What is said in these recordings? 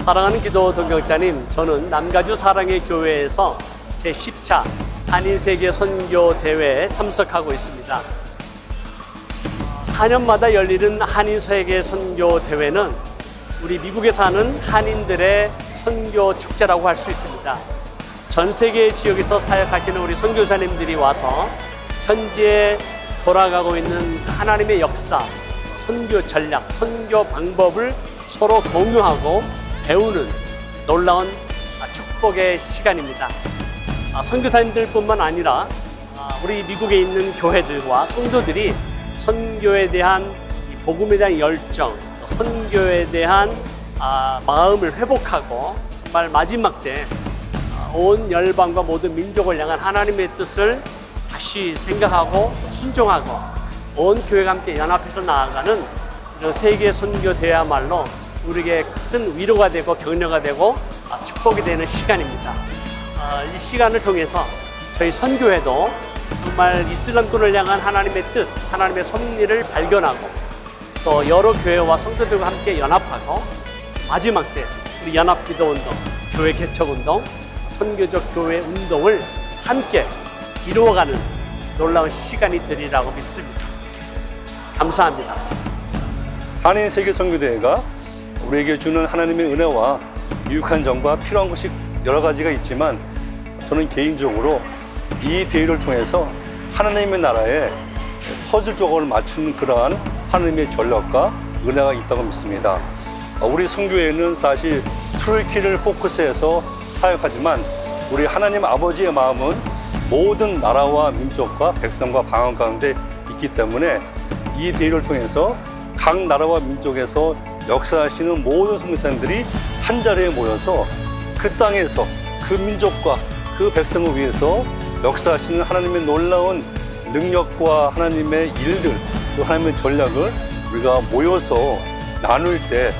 사랑하는 기도 동역자님, 저는 남가주 사랑의 교회에서 제10차 한인세계 선교 대회에 참석하고 있습니다. 4년마다 열리는 한인세계 선교 대회는 우리 미국에 사는 한인들의 선교 축제라고 할 수 있습니다. 전 세계 지역에서 사역하시는 우리 선교사님들이 와서 현재 돌아가고 있는 하나님의 역사, 선교 전략, 선교 방법을 서로 공유하고 배우는 놀라운 축복의 시간입니다. 선교사님들뿐만 아니라 우리 미국에 있는 교회들과 성도들이 선교에 대한 복음에 대한 열정, 또 선교에 대한 마음을 회복하고 정말 마지막 때 온 열방과 모든 민족을 향한 하나님의 뜻을 다시 생각하고 순종하고 온 교회가 함께 연합해서 나아가는 이런 세계 선교 대회야말로 우리에게 큰 위로가 되고 격려가 되고 축복이 되는 시간입니다. 이 시간을 통해서 저희 선교회도 정말 이슬람권을 향한 하나님의 뜻, 하나님의 섭리를 발견하고 또 여러 교회와 성도들과 함께 연합하고 마지막 때 우리 연합기도운동, 교회 개척운동, 선교적 교회 운동을 함께 이루어가는 놀라운 시간이 되리라고 믿습니다. 감사합니다. 한인세계선교대회가 우리에게 주는 하나님의 은혜와 유익한 점과 필요한 것이 여러 가지가 있지만 저는 개인적으로 이 대회를 통해서 하나님의 나라에 퍼즐 조각을 맞추는 그러한 하나님의 전략과 은혜가 있다고 믿습니다. 우리 선교회는 사실 트로이키를 포커스해서 사역하지만 우리 하나님 아버지의 마음은 모든 나라와 민족과 백성과 방언 가운데 있기 때문에 이 대회를 통해서 각 나라와 민족에서 역사하시는 모든 선교사님들이 한자리에 모여서 그 땅에서 그 민족과 그 백성을 위해서 역사하시는 하나님의 놀라운 능력과 하나님의 일들, 또 하나님의 전략을 우리가 모여서 나눌 때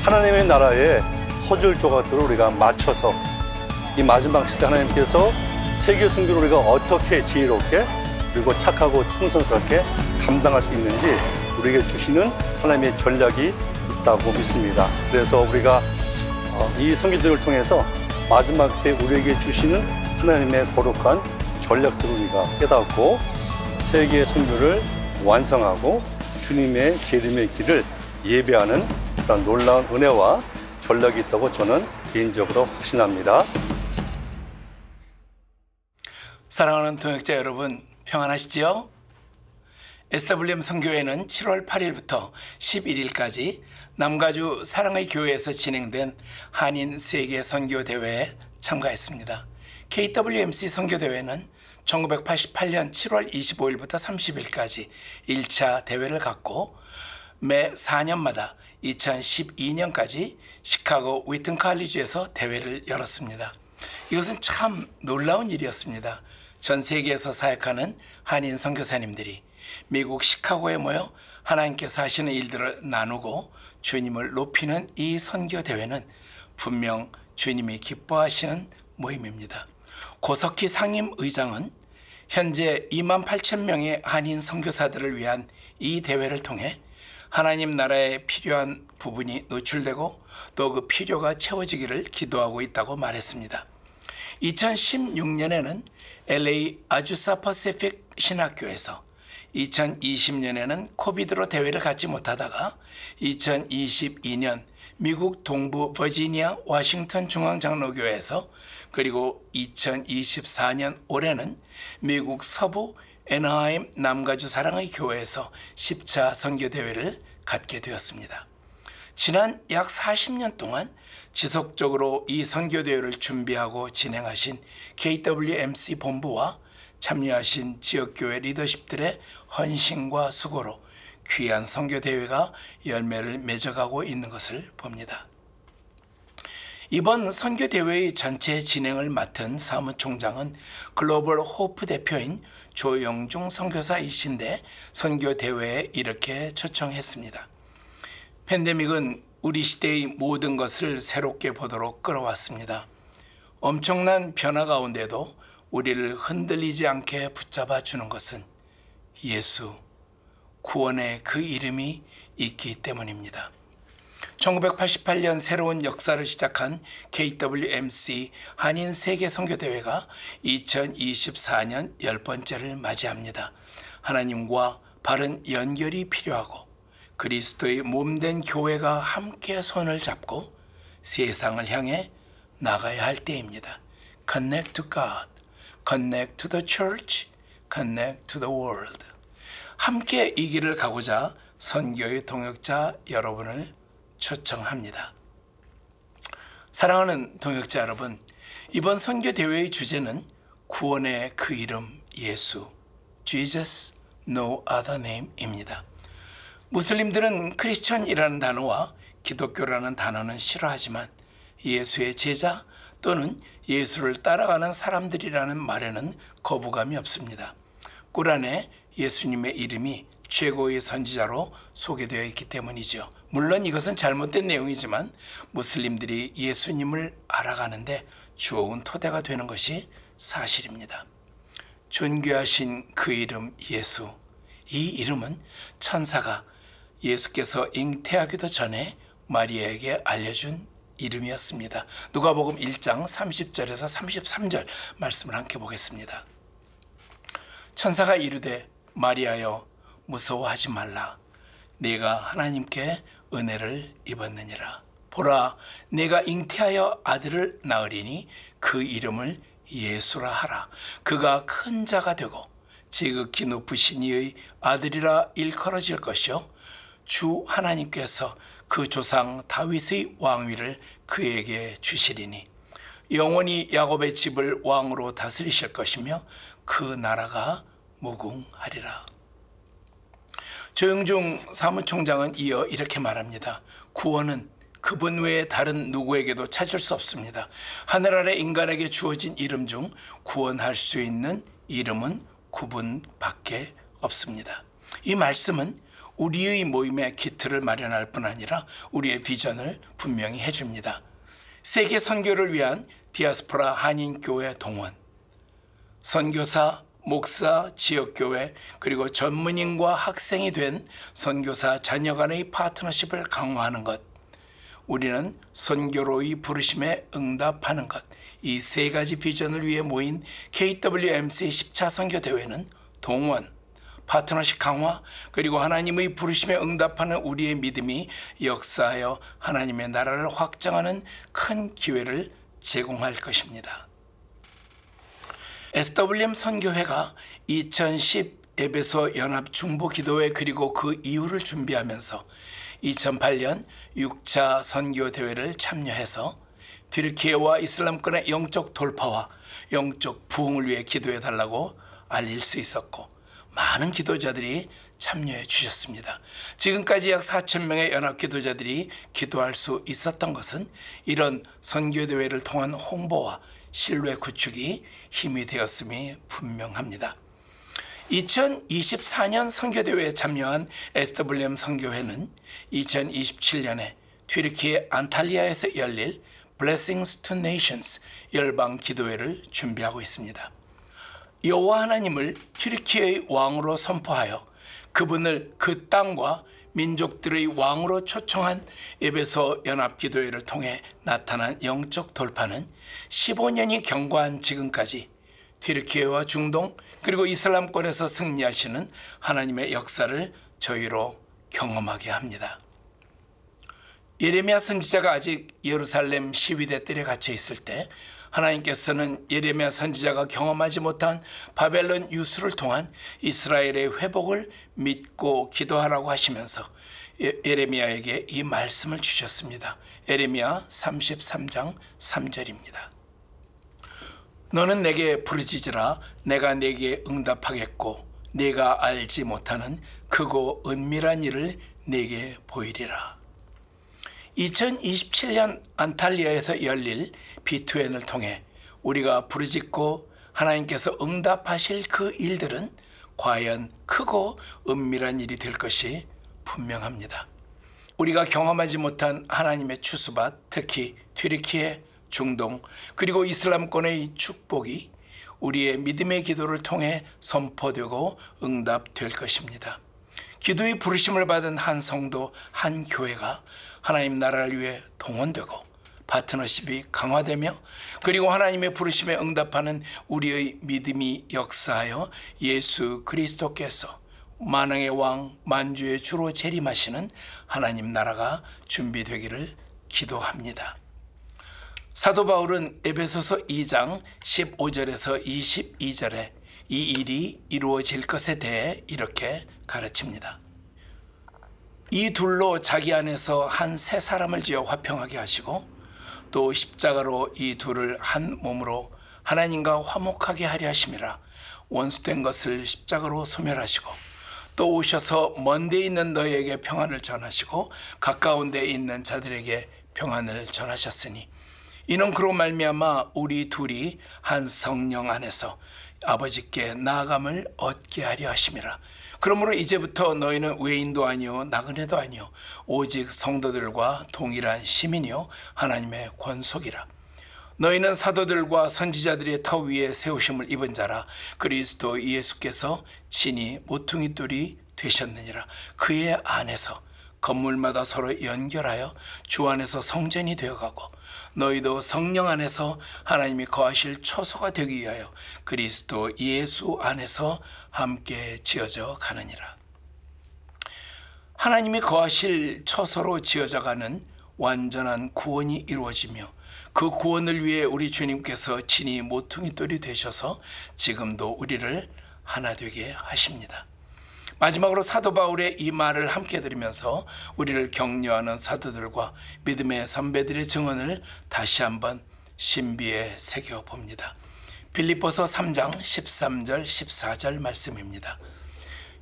하나님의 나라에 퍼즐 조각들을 우리가 맞춰서 이 마지막 시대 하나님께서 세계 선교를 우리가 어떻게 지혜롭게 그리고 착하고 충성스럽게 감당할 수 있는지 우리에게 주시는 하나님의 전략이 있다고 믿습니다. 그래서 우리가 이 선교들을 통해서 마지막 때 우리에게 주시는 하나님의 거룩한 전략들을 우리가 깨닫고 세계 선교를 완성하고 주님의 재림의 길을 예배하는 그런 놀라운 은혜와 전략이 있다고 저는 개인적으로 확신합니다. 사랑하는 동역자 여러분, 평안하시지요? SWM 선교회는 7월 8일부터 11일까지 남가주 사랑의 교회에서 진행된 한인 세계 선교 대회에 참가했습니다. KWMC 선교 대회는 1988년 7월 25일부터 30일까지 1차 대회를 갖고 매 4년마다 2012년까지 시카고 위튼 칼리지에서 대회를 열었습니다. 이것은 참 놀라운 일이었습니다. 전 세계에서 사역하는 한인 선교사님들이 미국 시카고에 모여 하나님께서 하시는 일들을 나누고 주님을 높이는 이 선교 대회는 분명 주님이 기뻐하시는 모임입니다. 고석희 상임의장은 현재 28,000명의 한인 선교사들을 위한 이 대회를 통해 하나님 나라에 필요한 부분이 노출되고 또 그 필요가 채워지기를 기도하고 있다고 말했습니다. 2016년에는 LA 아주사 퍼시픽 신학교에서 2020년에는 코비드로 대회를 갖지 못하다가 2022년 미국 동부 버지니아 워싱턴 중앙장로교회에서 그리고 2024년 올해는 미국 서부 애너하임 남가주 사랑의 교회에서 10차 선교대회를 갖게 되었습니다. 지난 약 40년 동안 지속적으로 이 선교대회를 준비하고 진행하신 KWMC 본부와 참여하신 지역교회 리더십들의 헌신과 수고로 귀한 선교대회가 열매를 맺어가고 있는 것을 봅니다. 이번 선교대회의 전체 진행을 맡은 사무총장은 글로벌 호프 대표인 조영중 선교사이신데 선교대회에 이렇게 초청했습니다. 팬데믹은 우리 시대의 모든 것을 새롭게 보도록 끌어왔습니다. 엄청난 변화 가운데도 우리를 흔들리지 않게 붙잡아 주는 것은 예수, 구원의 그 이름이 있기 때문입니다. 1988년 새로운 역사를 시작한 KWMC 한인 세계 선교대회가 2024년 10번째를 맞이합니다. 하나님과 바른 연결이 필요하고 그리스도의 몸된 교회가 함께 손을 잡고 세상을 향해 나가야 할 때입니다. Connect to God, connect to the church, connect to the world. 함께 이 길을 가고자 선교의 동역자 여러분을 초청합니다. 사랑하는 동역자 여러분, 이번 선교 대회의 주제는 구원의 그 이름 예수, Jesus, no other name입니다. 무슬림들은 크리스천이라는 단어와 기독교라는 단어는 싫어하지만 예수의 제자 또는 예수를 따라가는 사람들이라는 말에는 거부감이 없습니다. 꾸란에 예수님의 이름이 최고의 선지자로 소개되어 있기 때문이죠. 물론 이것은 잘못된 내용이지만 무슬림들이 예수님을 알아가는데 좋은 토대가 되는 것이 사실입니다. 존귀하신 그 이름 예수, 이 이름은 천사가 예수께서 잉태하기도 전에 마리아에게 알려준 이름이었습니다. 누가복음 1장 30절에서 33절 말씀을 함께 보겠습니다. 천사가 이르되 마리아여 무서워하지 말라. 네가 하나님께 은혜를 입었느니라. 보라, 네가 잉태하여 아들을 낳으리니 그 이름을 예수라 하라. 그가 큰 자가 되고 지극히 높으신 이의 아들이라 일컬어질 것이요 주 하나님께서 그 조상 다윗의 왕위를 그에게 주시리니 영원히 야곱의 집을 왕으로 다스리실 것이며 그 나라가 무궁하리라. 조영중 사무총장은 이어 이렇게 말합니다. 구원은 그분 외에 다른 누구에게도 찾을 수 없습니다. 하늘 아래 인간에게 주어진 이름 중 구원할 수 있는 이름은 그분밖에 없습니다. 이 말씀은 우리의 모임의 기틀을 마련할 뿐 아니라 우리의 비전을 분명히 해줍니다. 세계 선교를 위한 디아스포라 한인교회 동원, 선교사, 목사, 지역교회, 그리고 전문인과 학생이 된 선교사 자녀 간의 파트너십을 강화하는 것, 우리는 선교로의 부르심에 응답하는 것, 이 세 가지 비전을 위해 모인 KWMC 10차 선교대회는 동원, 파트너십 강화, 그리고 하나님의 부르심에 응답하는 우리의 믿음이 역사하여 하나님의 나라를 확장하는 큰 기회를 제공할 것입니다. SWM 선교회가 2010 에베소 연합 중보 기도회 그리고 그 이후를 준비하면서 2008년 6차 선교 대회를 참여해서 튀르키예와 이슬람권의 영적 돌파와 영적 부흥을 위해 기도해 달라고 알릴 수 있었고 많은 기도자들이 참여해 주셨습니다. 지금까지 약 4,000명의 연합 기도자들이 기도할 수 있었던 것은 이런 선교 대회를 통한 홍보와 신뢰 구축이 힘이 되었음이 분명합니다. 2024년 선교대회에 참여한 SWM 선교회는 2027년에 튀르키예 안탈리아에서 열릴 Blessings to Nations 열방 기도회를 준비하고 있습니다. 여호와 하나님을 튀르키예의 왕으로 선포하여 그분을 그 땅과 민족들의 왕으로 초청한 에베소 연합기도회를 통해 나타난 영적 돌파는 15년이 경과한 지금까지 튀르키예와 중동 그리고 이슬람권에서 승리하시는 하나님의 역사를 저희로 경험하게 합니다. 예레미야 선지자가 아직 예루살렘 시위대 뜰에 갇혀 있을 때 하나님께서는 예레미야 선지자가 경험하지 못한 바벨론 유수를 통한 이스라엘의 회복을 믿고 기도하라고 하시면서 예레미야에게 이 말씀을 주셨습니다. 예레미야 33장 3절입니다. 너는 내게 부르짖으라. 내가 내게 응답하겠고 네가 알지 못하는 크고 은밀한 일을 네게 보이리라. 2027년 안탈리아에서 열릴 B2N을 통해 우리가 부르짖고 하나님께서 응답하실 그 일들은 과연 크고 은밀한 일이 될 것이 분명합니다. 우리가 경험하지 못한 하나님의 추수밭, 특히 튀르키예, 중동 그리고 이슬람권의 축복이 우리의 믿음의 기도를 통해 선포되고 응답될 것입니다. 기도의 부르심을 받은 한 성도, 한 교회가 하나님 나라를 위해 동원되고 파트너십이 강화되며 그리고 하나님의 부르심에 응답하는 우리의 믿음이 역사하여 예수 그리스도께서 만왕의 왕 만주의 주로 재림하시는 하나님 나라가 준비되기를 기도합니다. 사도 바울은 에베소서 2장 15절에서 22절에 이 일이 이루어질 것에 대해 이렇게 가르칩니다. 이 둘로 자기 안에서 한 새 사람을 지어 화평하게 하시고 또 십자가로 이 둘을 한 몸으로 하나님과 화목하게 하려 하심이라. 원수된 것을 십자가로 소멸하시고 또 오셔서 먼 데 있는 너희에게 평안을 전하시고 가까운 데 있는 자들에게 평안을 전하셨으니 이는 그로 말미암아 우리 둘이 한 성령 안에서 아버지께 나아감을 얻게 하려 하심이라. 그러므로 이제부터 너희는 외인도 아니요 나그네도 아니요 오직 성도들과 동일한 시민이요 하나님의 권속이라. 너희는 사도들과 선지자들의 터 위에 세우심을 입은 자라. 그리스도 예수께서 친히 모퉁이돌이 되셨느니라. 그의 안에서 건물마다 서로 연결하여 주 안에서 성전이 되어가고 너희도 성령 안에서 하나님이 거하실 초소가 되기 위하여 그리스도 예수 안에서 함께 지어져 가느니라. 하나님이 거하실 초소로 지어져 가는 완전한 구원이 이루어지며 그 구원을 위해 우리 주님께서 친히 모퉁이돌이 되셔서 지금도 우리를 하나 되게 하십니다. 마지막으로 사도 바울의 이 말을 함께 들으면서 우리를 격려하는 사도들과 믿음의 선배들의 증언을 다시 한번 신비에 새겨봅니다. 빌립보서 3장 13절 14절 말씀입니다.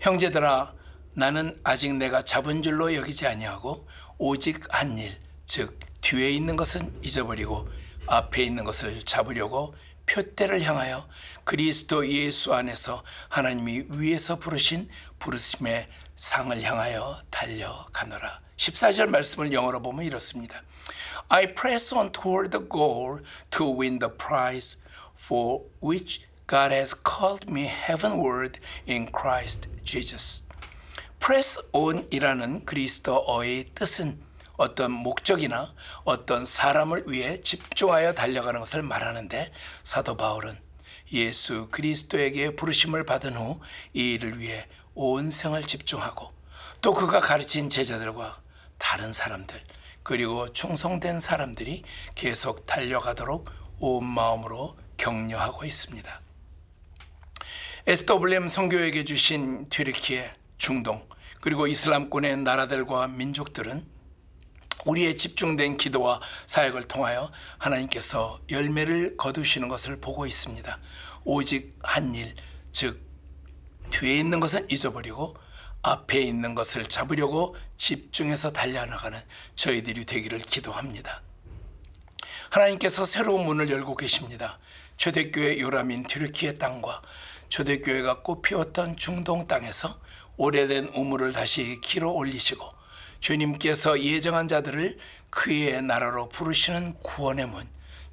형제들아 나는 아직 내가 잡은 줄로 여기지 아니하고 오직 한 일 즉 뒤에 있는 것은 잊어버리고 앞에 있는 것을 잡으려고 표대를 향하여 그리스도 예수 안에서 하나님이 위에서 부르신 부르심의 상을 향하여 달려가노라. 14절 말씀을 영어로 보면 이렇습니다. I press on toward the goal to win the prize for which God has called me heavenward in Christ Jesus. press on 이라는 그리스도어의 뜻은 어떤 목적이나 어떤 사람을 위해 집중하여 달려가는 것을 말하는데 사도 바울은 예수 그리스도에게 부르심을 받은 후 이 일을 위해 온 생을 집중하고 또 그가 가르친 제자들과 다른 사람들 그리고 충성된 사람들이 계속 달려가도록 온 마음으로 격려하고 있습니다. SWM 선교에게 주신 튀르키예, 중동 그리고 이슬람권의 나라들과 민족들은 우리의 집중된 기도와 사역을 통하여 하나님께서 열매를 거두시는 것을 보고 있습니다. 오직 한 일, 즉 뒤에 있는 것은 잊어버리고 앞에 있는 것을 잡으려고 집중해서 달려나가는 저희들이 되기를 기도합니다. 하나님께서 새로운 문을 열고 계십니다. 초대교회 요람인 튀르키예 땅과 초대교회가 꽃피웠던 중동 땅에서 오래된 우물을 다시 길어 올리시고 주님께서 예정한 자들을 그의 나라로 부르시는 구원의 문,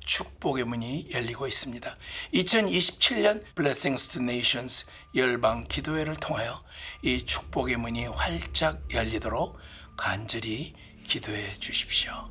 축복의 문이 열리고 있습니다. 2027년 Blessings to Nations 열방 기도회를 통하여 이 축복의 문이 활짝 열리도록 간절히 기도해 주십시오.